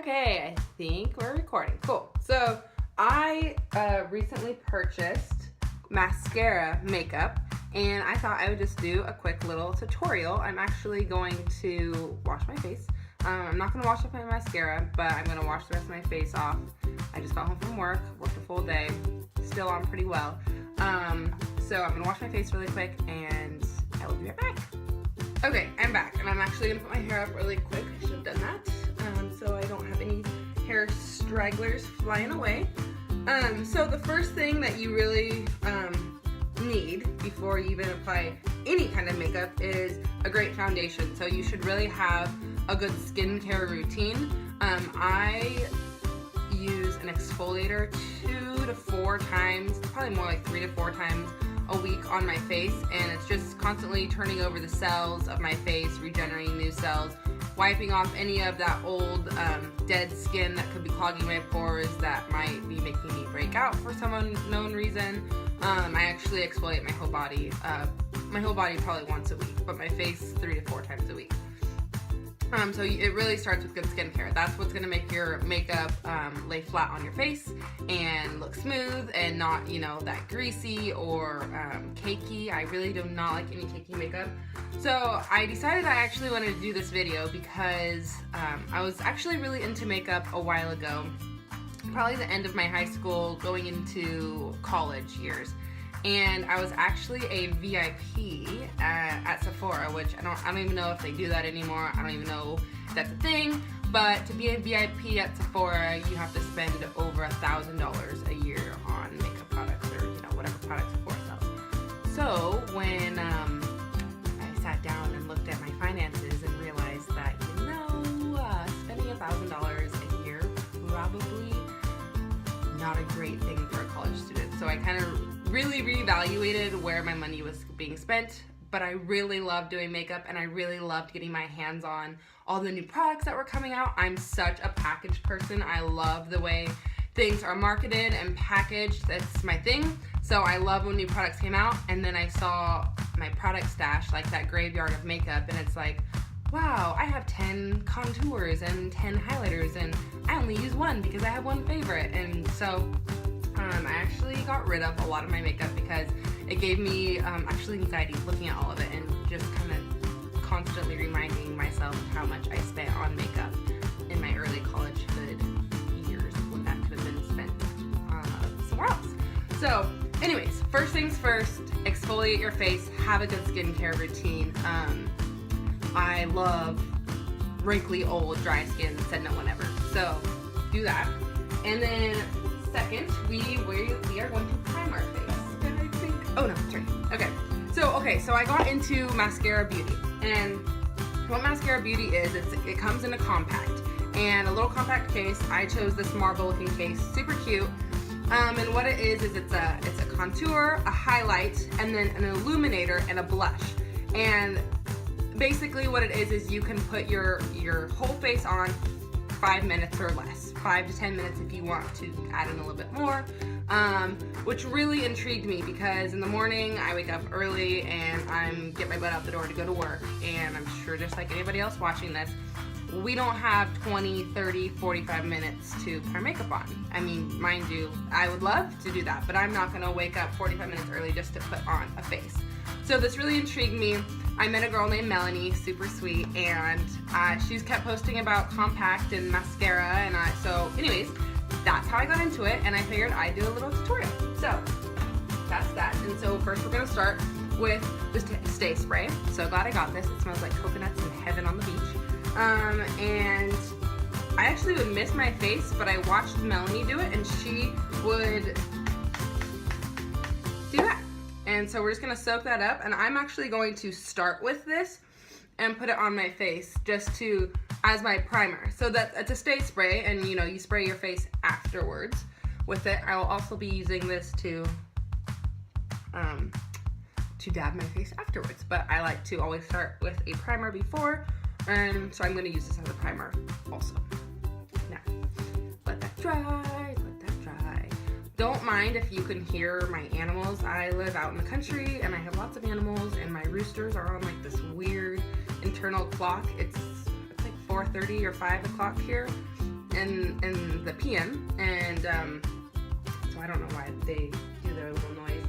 Okay, I think we're recording. Cool. So I recently purchased Maskcara makeup, and I thought I would just do a quick little tutorial. I'm actually going to wash my face. I'm not going to wash up my mascara, but I'm going to wash the rest of my face off. I just got home from worked a full day, still on pretty well. So I'm going to wash my face really quick, and I will be right back. Okay, I'm back, and I'm actually going to put my hair up really quick. I should have done that, so I don't have any hair stragglers flying away. So the first thing that you really need before you even apply any kind of makeup is a great foundation. So you should really have a good skincare routine. I use an exfoliator 2 to 4 times, probably more like 3 to 4 times a week on my face, and it's just constantly turning over the cells of my face, regenerating new cells, wiping off any of that old dead skin that could be clogging my pores that might be making me break out for some unknown reason. I actually exfoliate my whole body. My whole body probably once a week, but my face 3 to 4 times a week. So it really starts with good skincare. That's what's gonna make your makeup lay flat on your face and look smooth and not, that greasy or cakey. I really do not like any cakey makeup. So I decided I actually wanted to do this video because I was actually really into makeup a while ago, probably the end of my high school, going into college years. And I was actually a VIP at Sephora, which I don't even know if they do that anymore. I don't even know if that's a thing. But to be a VIP at Sephora, you have to spend over $1,000 a year on makeup products or whatever products Sephora sells. So when I sat down and looked at my finances and realized that spending $1,000 a year probably not a great thing for a college student. So I kind of really reevaluated where my money was being spent, but I really loved doing makeup and I really loved getting my hands on all the new products that were coming out. I'm such a packaged person. I love the way things are marketed and packaged. That's my thing. So I love when new products came out, and then I saw my product stash, like that graveyard of makeup, and it's like, wow, I have 10 contours and 10 highlighters, and I only use one because I have one favorite. And so I actually got rid of a lot of my makeup because it gave me actually anxiety looking at all of it and just kind of constantly reminding myself of how much I spent on makeup in my early collegehood years when that could have been spent somewhere else. So anyways, first things first, exfoliate your face, have a good skincare routine. I love wrinkly, old, dry skin, said no one ever. So do that. And then second, we are going to prime our face. I think. Oh no, sorry. Okay. So I got into Maskcara Beauty, and what Maskcara Beauty is, it comes in a compact, and a little compact case. I chose this marble-looking case, super cute. And what it is it's a contour, a highlight, and then an illuminator and a blush. And basically, what it is you can put your whole face on 5 minutes or less, 5 to 10 minutes if you want to add in a little bit more, which really intrigued me because in the morning I wake up early and I get my butt out the door to go to work, and I'm sure just like anybody else watching this, we don't have 20, 30, 45 minutes to put our makeup on. I mean, mind you, I would love to do that, but I'm not going to wake up 45 minutes early just to put on a face. So this really intrigued me. I met a girl named Melanie, super sweet, and she's kept posting about compact and mascara, and so anyways, that's how I got into it, and I figured I'd do a little tutorial. So that's that. And so first we're gonna start with the Stay Spray. So glad I got this. It smells like coconuts in heaven on the beach. And I actually would miss my face, but I watched Melanie do it, and she would do that. And so we're just gonna soak that up, and I'm actually going to start with this and put it on my face just as my primer. So that it's a Stay Spray, and you spray your face afterwards with it. I will also be using this to dab my face afterwards, but I like to always start with a primer before, and so I'm gonna use this as a primer also. Now, let that dry. Don't mind if you can hear my animals. I live out in the country and I have lots of animals, and my roosters are on like this weird internal clock. It's like 4:30 or 5 o'clock here, in the PM, and so I don't know why they do their little noise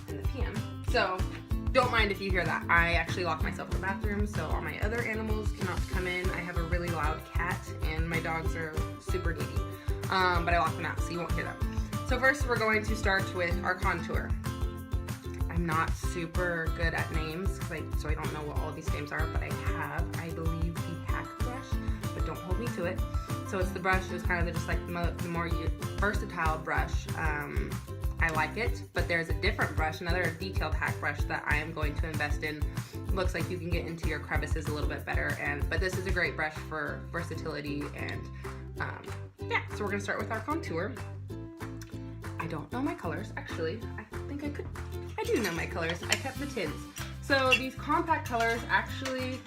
in the PM. So don't mind if you hear that. I actually lock myself in the bathroom so all my other animals cannot come in. I have a really loud cat and my dogs are super needy, but I lock them out so you won't hear them. So first we're going to start with our contour. I'm not super good at names, so I don't know what all of these names are, but I believe, the hack brush, but don't hold me to it. So it's the brush, it's kind of just like the more versatile brush. I like it, but there's a different brush, another detailed hack brush that I am going to invest in. It looks like you can get into your crevices a little bit better, but this is a great brush for versatility, and yeah, so we're gonna start with our contour. I don't know my colors, actually. I think I do know my colors. I kept the tins. So these compact colors actually,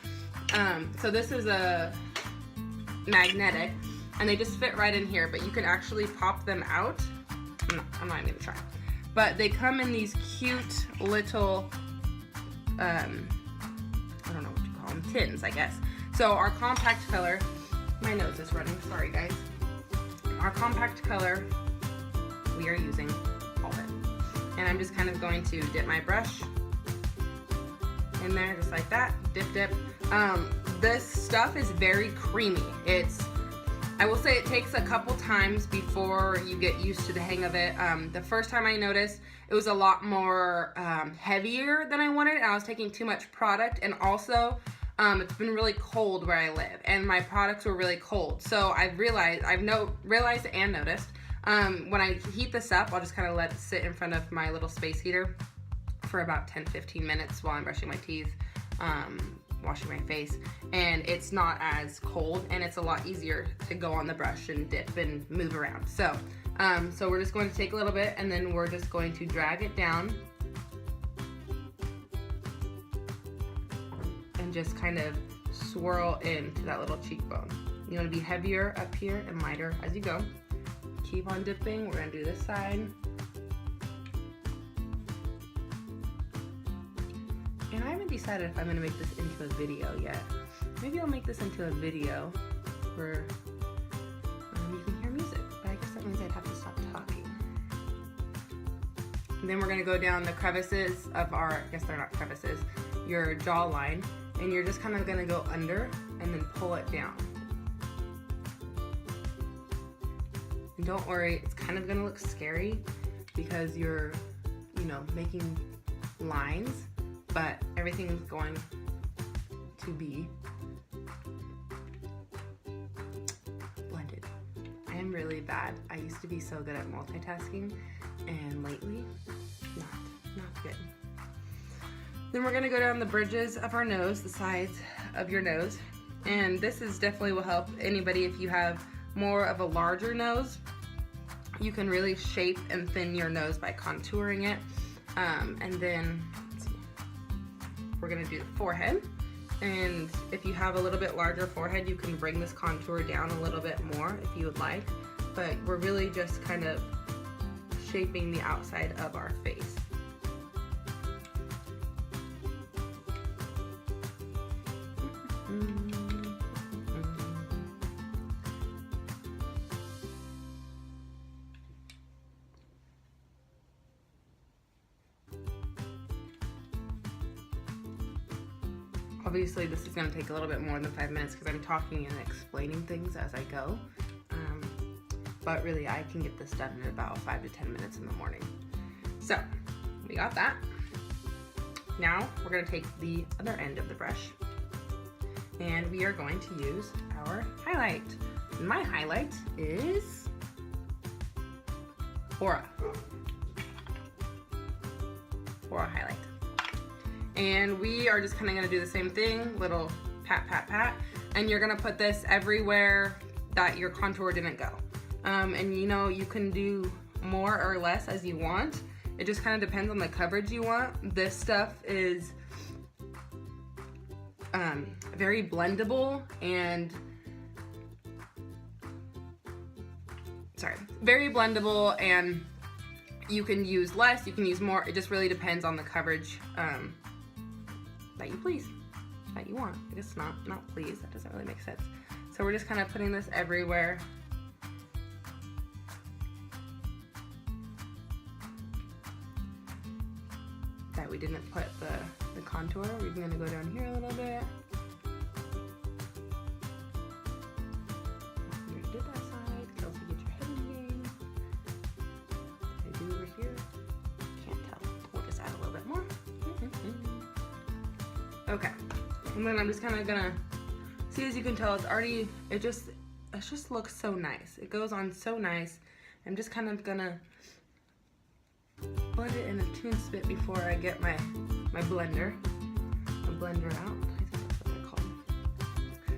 so this is a magnetic, and they just fit right in here, but you can actually pop them out. I'm not even gonna try. But they come in these cute little, I don't know what you call them, tins, I guess. So our compact color, my nose is running, sorry guys. Our compact color, we are using all of it. And I'm just kind of going to dip my brush in there, just like that, dip. This stuff is very creamy. I will say it takes a couple times before you get used to the hang of it. The first time I noticed, it was a lot more heavier than I wanted, and I was taking too much product, and also it's been really cold where I live, and my products were really cold. So I've realized and noticed, when I heat this up, I'll just kind of let it sit in front of my little space heater for about 10-15 minutes while I'm brushing my teeth, washing my face, and it's not as cold, and it's a lot easier to go on the brush and dip and move around. So we're just going to take a little bit, and then we're just going to drag it down and just kind of swirl into that little cheekbone. You want to be heavier up here and lighter as you go. Keep on dipping. We're going to do this side. And I haven't decided if I'm going to make this into a video yet. Maybe I'll make this into a video where you can hear music, but I guess that means I'd have to stop talking. And then we're going to go down the crevices of our, I guess they're not crevices, your jawline, and you're just kind of going to go under and then pull it down. And don't worry, it's kind of going to look scary because you're, making lines, but everything's going to be blended. I am really bad. I used to be so good at multitasking, and lately, not good. Then we're gonna go down the bridges of our nose, the sides of your nose, and this definitely will help anybody if you have more of a larger nose. You can really shape and thin your nose by contouring it, and then we're gonna do the forehead, and if you have a little bit larger forehead, you can bring this contour down a little bit more if you would like, but we're really just kind of shaping the outside of our face. Obviously, this is going to take a little bit more than 5 minutes because I'm talking and explaining things as I go. But really, I can get this done in about 5 to 10 minutes in the morning. So, we got that. Now, we're going to take the other end of the brush, and we are going to use our highlight. And my highlight is Aura highlight. And we are just kind of going to do the same thing, little pat, pat, pat. And you're going to put this everywhere that your contour didn't go. And you can do more or less as you want. It just kind of depends on the coverage you want. This stuff is very blendable and you can use less, you can use more. It just really depends on the coverage that you want. I guess not please, that doesn't really make sense. So So we're just kind of putting this everywhere. That we didn't put the contour. We're gonna go down here a little bit. You did that side. You can also get your head in the game. I do over here. Can't tell. We'll just add a little bit more. Okay. And then I'm just kind of gonna see, as you can tell, it's already, it just looks so nice. It goes on so nice. I'm just kind of gonna blend it in a tune spit before I get my blender. A blender out. I think that's what they're called.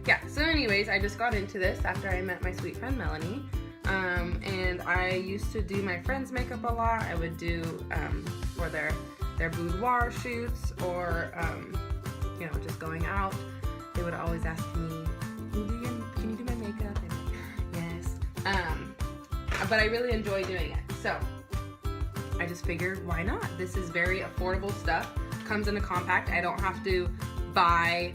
Yeah, so anyways, I just got into this after I met my sweet friend Melanie. And I used to do my friends' makeup a lot. I would do for their boudoir shoots, or you know, just going out. They would always ask me, can you do my makeup? And I'm like, yes. But I really enjoy doing it. So I just figured, why not? This is very affordable stuff. Comes in a compact. I don't have to buy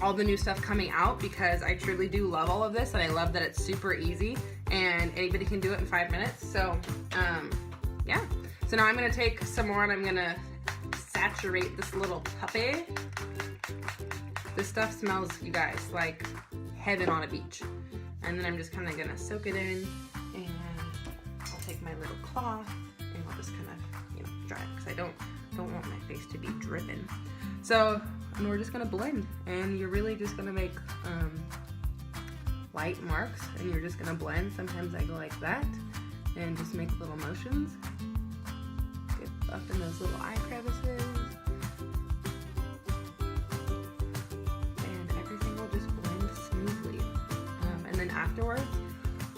all the new stuff coming out, because I truly do love all of this, and I love that it's super easy and anybody can do it in 5 minutes. So yeah. So now I'm gonna take some more and I'm gonna saturate this little puppy. This stuff smells, you guys, like heaven on a beach. And then I'm just kind of gonna soak it in, and I'll take my little cloth and I'll just kind of, you know, dry it, because I don't want my face to be dripping. So, and we're just gonna blend, and you're really just gonna make light marks, and you're just gonna blend. Sometimes I go like that and just make little motions. Get up in those little eye crevices. And everything will just blend smoothly. And then afterwards,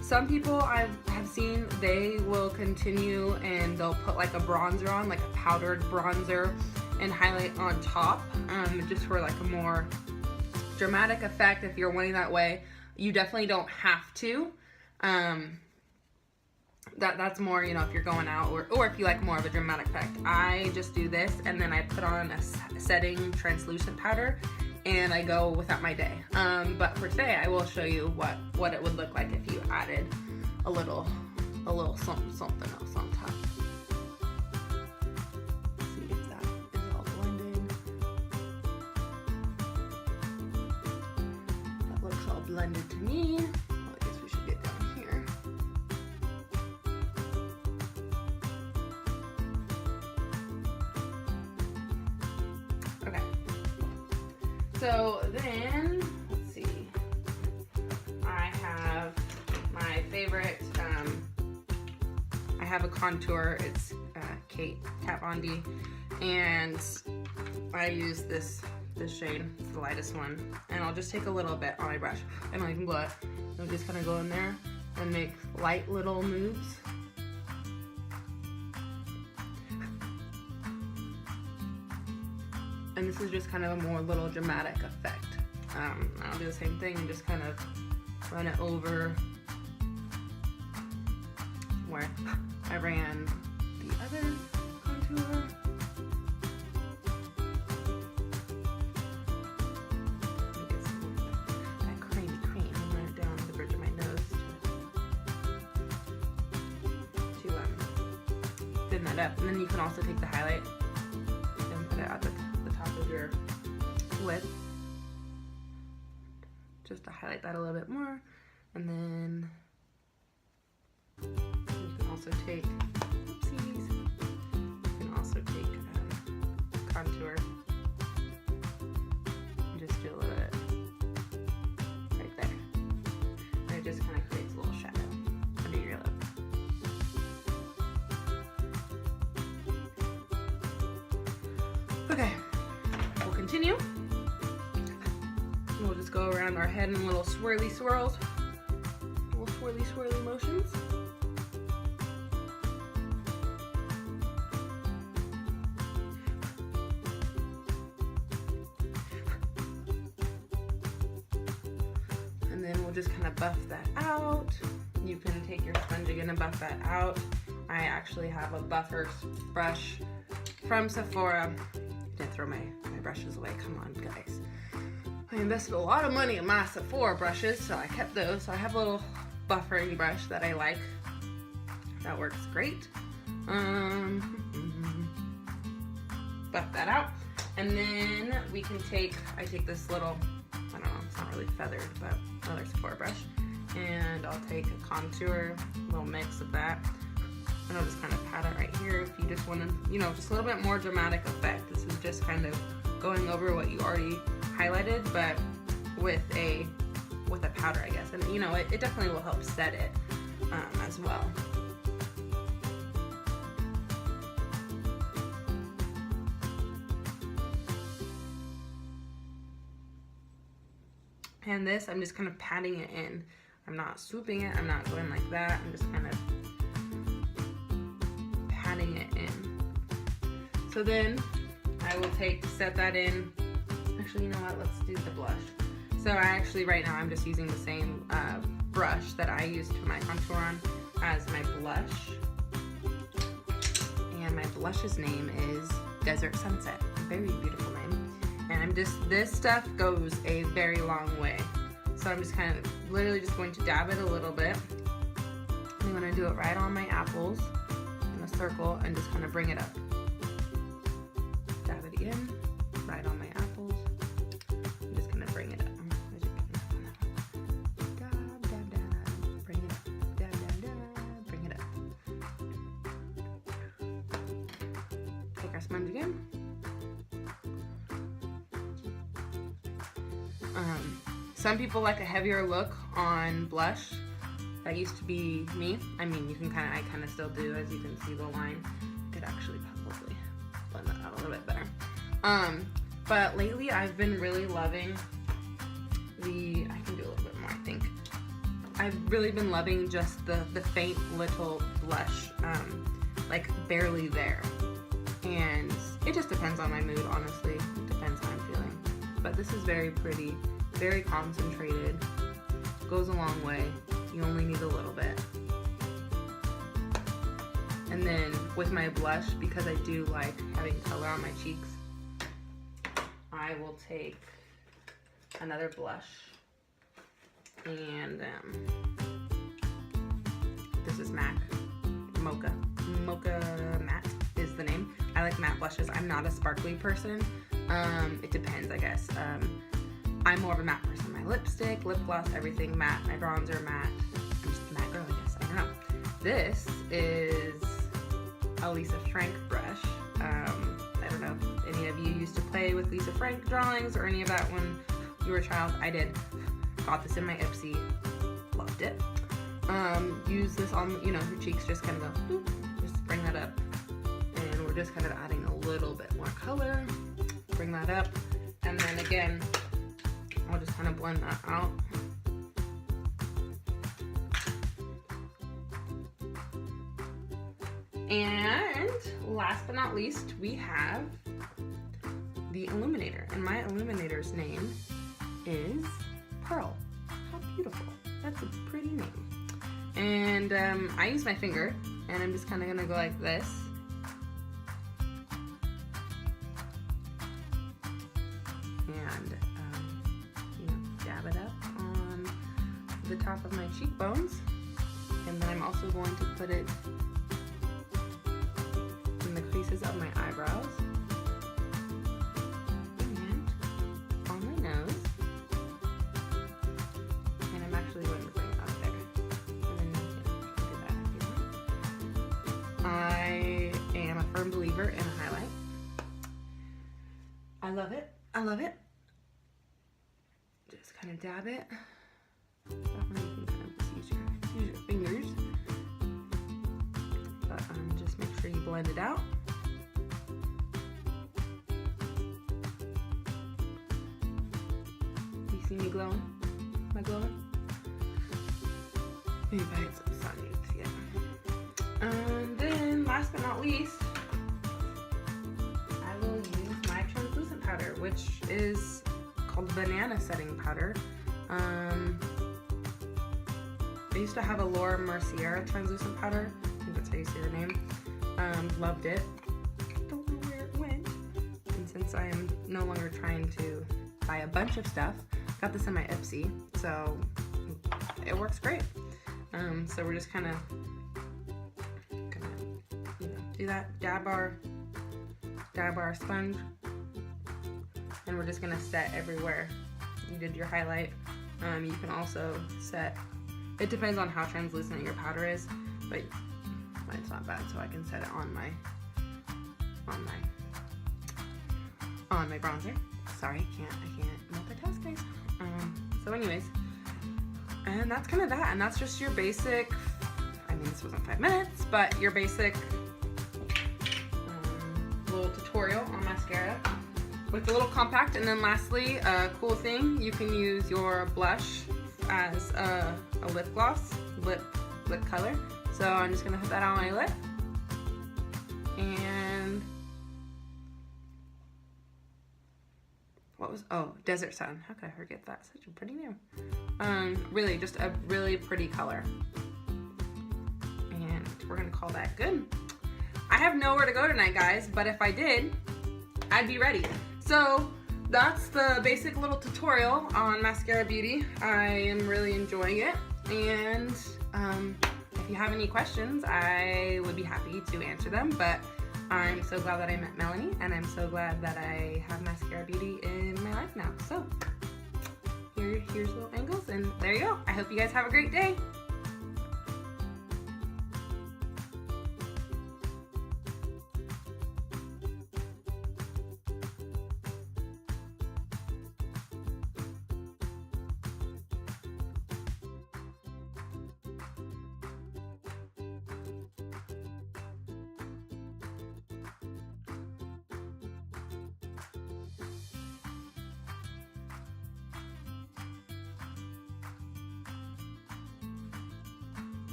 some people I have seen, they will continue and they'll put like a bronzer on, like a powdered bronzer, and highlight on top, just for like a more dramatic effect. If you're wanting that way, you definitely don't have to. That's more, you know, if you're going out, or if you like more of a dramatic effect. I just do this, and then I put on a setting translucent powder, and I go without my day. But for today, I will show you what it would look like if you added a little something else on top. See if that is all blended. That looks all blended to me. Well, I guess we should get down here. Okay. So then, let's see. I have my favorite, I have a contour. It's Kat Von D, and I use this shade. It's the lightest one, and I'll just take a little bit on my brush. I don't even blow it. I'll just kind of go in there and make light little moves. And this is just kind of a more little dramatic effect. I'll do the same thing and just kind of run it over where I ran the other contour. Get some of that creamy cream and run it down the bridge of my nose to thin that up. And then you can also take the highlight and put it at the top of your lid, just to highlight that a little bit more. And then you can also take, oopsies, you can also take contour and just do a little bit right there. And it just kind of creates a little shadow under your lip. Okay, we'll continue. We'll just go around our head in little swirly swirls, little swirly swirly motions. And then we'll just kind of buff that out. You can take your sponge again and buff that out. I actually have a buffer brush from Sephora. I didn't throw my brushes away, come on guys. I invested a lot of money in my Sephora brushes, so I kept those. So I have a little buffering brush that I like. That works great. Buff that out. And then we can I take this little, I don't know, it's not really feathered, but another Sephora brush. And I'll take a contour, a little mix of that. And I'll just kind of pat it right here if you just want to, you know, just a little bit more dramatic effect. This is just kind of going over what you already highlighted, but with a powder, I guess. And you know, it definitely will help set it as well. And this, I'm just kind of patting it in. I'm not swooping it, I'm not going like that. I'm just kind of patting it in. So then I will set that in. Actually, you know what, let's do the blush. So right now I'm just using the same brush that I used to put my contour on as my blush. And my blush's name is Desert Sunset. Very beautiful name. And this stuff goes a very long way. So I'm just kind of literally just going to dab it a little bit. I'm going to do it right on my apples in a circle and just kind of bring it up. Dab it again, right on my apples. I'm just going to bring it up. Dab, dab, dab, bring it up. Dab, dab, dab, bring it up. Take our sponge again. Some people like a heavier look on blush. That used to be me. I mean, I kind of still do, as you can see the line. Could actually probably blend that out a little bit better. But lately I've been really loving I can do a little bit more, I think. I've really been loving just the faint little blush, like barely there. And it just depends on my mood, honestly. It depends how I'm feeling. But this is very pretty. Very concentrated, goes a long way. You only need a little bit. And then with my blush, because I do like having color on my cheeks, I will take another blush and this is MAC Mocha Matte is the name. I like matte blushes. I'm not a sparkly person. It depends, I guess. I'm more of a matte person. My lipstick, lip gloss, everything matte. My bronzer matte. I'm just a matte girl, I guess. I don't know. This is a Lisa Frank brush. I don't know if any of you used to play with Lisa Frank drawings or any of that when you were a child. I did. Got this in my Ipsy. Loved it. Use this on, your cheeks. Just kind of go, boop, just bring that up. And we're just kind of adding a little bit more color. Bring that up. And then again, I'll just kind of blend that out. And last but not least, we have the illuminator. And my illuminator's name is Pearl. How beautiful. That's a pretty name. And I use my finger, and I'm just kind of going to go like this. And dab it up on the top of my cheekbones, and then I'm also going to put it in the creases of my eyebrows and on my nose, and I'm actually going to bring it up there, and then you can do that if you want. I am a firm believer in a highlight. I love it. I love it. Just kind of dab it. That one you can kind of just use your fingers. But just make sure you blend it out. Do you see me glowing? Am I glowing? Maybe if I had some sun, you can see it. And then, last but not least, I will use my translucent powder, which is called Banana Setting Powder. I used to have a Laura Mercier translucent powder. I think that's how you say her name. Loved it. Don't know where it went. And since I am no longer trying to buy a bunch of stuff. Got this in my Ipsy, so it works great. So we're just kind of gonna, you know, do that, dab our sponge, and we're just gonna set everywhere you did your highlight. You can also set, it depends on how translucent your powder is, but mine's not bad, so I can set it on my bronzer. Sorry, I can't multitask, guys. So anyways, and that's kind of that, and that's just your basic, I mean, this wasn't 5 minutes, but your basic little tutorial on mascara with a little compact. And then lastly, a cool thing, you can use your blush as a lip gloss, lip color. So I'm just gonna put that on my lip, and what was, oh, Desert Sun. How could I forget that? Such a pretty name. Really, just a really pretty color. And we're gonna call that good. I have nowhere to go tonight, guys, but if I did, I'd be ready. So that's the basic little tutorial on Mascara Beauty. I am really enjoying it, and if you have any questions, I would be happy to answer them, but I'm so glad that I met Melanie, and I'm so glad that I have Mascara Beauty in my life now. So here's little angles, and there you go. I hope you guys have a great day.